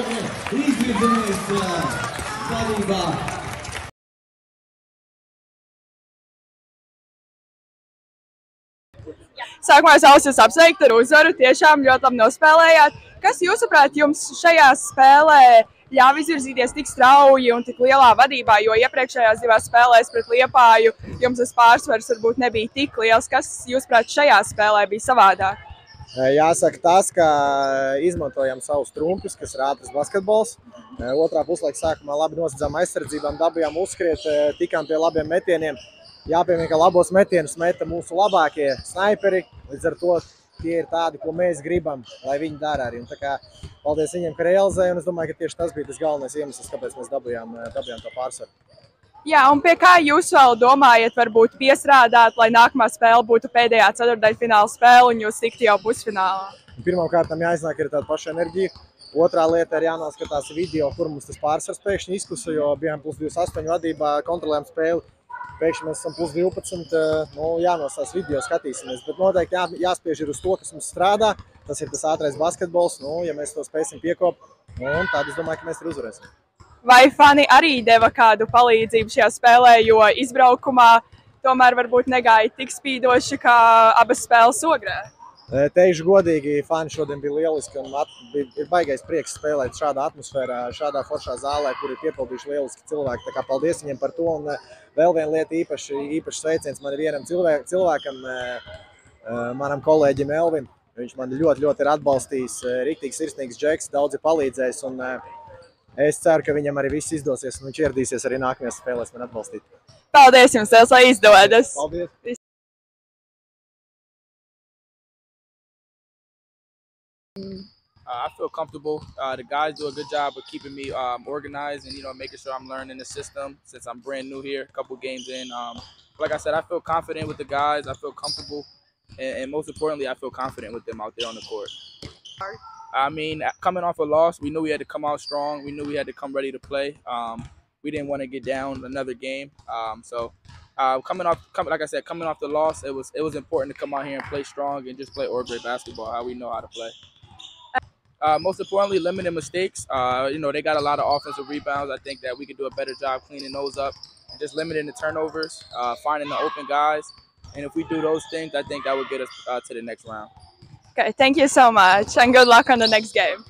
Lūdzu, izvirzamies vadībā. Sākumā es vēlos jūs apsveikt ar uzvaru. Tiešām ļoti labi nospēlējāt. Kas, jūsuprāt, jums šajā spēlē ļāva izvirzīties tik strauji un tik lielā vadībā, jo iepriekšējās divās spēlēs pret Liepāju jums tas pārsvars varbūt nebija tik liels. Kas, jūsuprāt, šajā spēlē bija savādāk? Jāsaka tas, ka izmantojam savus trumpus, kas ir ātrs basketbols. Otrā puslaika sākumā labi nosedzām aizsardzībām, dabījām uzskriet, tikām pie labiem metieniem. Jāpiemina, ka labos metienus meta mūsu labākie snaiperi, līdz ar to tie ir tādi, ko mēs gribam, lai viņi dara arī. Un tā kā paldies viņiem, ka realizēja, un es domāju, ka tieši tas bija tas galvenais iemesls, kāpēc mēs dabījām to pārsvaru. Jā, un pie kā jūs vēl domājat, varbūt piestrādāt, lai nākamā spēle būtu pēdējā ceturtdaļfināla spēle un jūs tiktu jau pusfinālā? Pirmkārt, jāiznāk ir tāda paša enerģija. Otrā lieta ir jānoskatās video, kur mums tas pārsvars pēkšņi izkusa, jo bijām +28 vadībā, kontrolējām spēli. Pēkšņi mēs esam +12, jānosās video, skatīsimies. Bet noteikti jāspiež ir uz to, kas mums strādā. Tas ir tas ātrais basketbols. Ja mēs to spēsim piekopt, tad es domāju, ka mēs tur uzvarēsim. Vai fani arī deva kādu palīdzību šajā spēlē, jo izbraukumā tomēr varbūt negāja tik spīdoši kā abas spēles Ogrē? Teikšu godīgi, fani šodien bija lieliski un ir baigais prieks spēlēt šādā atmosfērā, šādā foršā zālē, kur ir piepildījuši lieliski cilvēki. Tā kā paldies viņiem par to. Un vēl viena lieta īpaši sveiciens man ir vienam cilvēkam, manam kolēģim Elvim. Viņš man ļoti ir atbalstījis, riktīgi sirsnīgs džeks, daudz ir palīdzējis. Un es ceru, ka viņam arī viss izdosies un viņš ieradīsies arī nākamajās spēlēs man atbalstīt. Paldies jums, lai izdodas! Paldies! I feel comfortable. The guys do a good job of keeping me organized and making sure I'm learning the system since I'm brand new here, a couple games in. Like I said, I feel confident with the guys. I feel comfortable, and most importantly, I feel confident with them out there on the court. I mean, coming off a loss, we knew we had to come out strong. We knew we had to come ready to play. We didn't want to get down another game. Coming off the loss, it was important to come out here and play strong and just play Ogré basketball, how we know how to play. Most importantly, limiting mistakes. They got a lot of offensive rebounds. I think that we could do a better job cleaning those up and just limiting the turnovers, finding the open guys. And if we do those things, I think that would get us to the next round. Okay, thank you so much and good luck on the next game.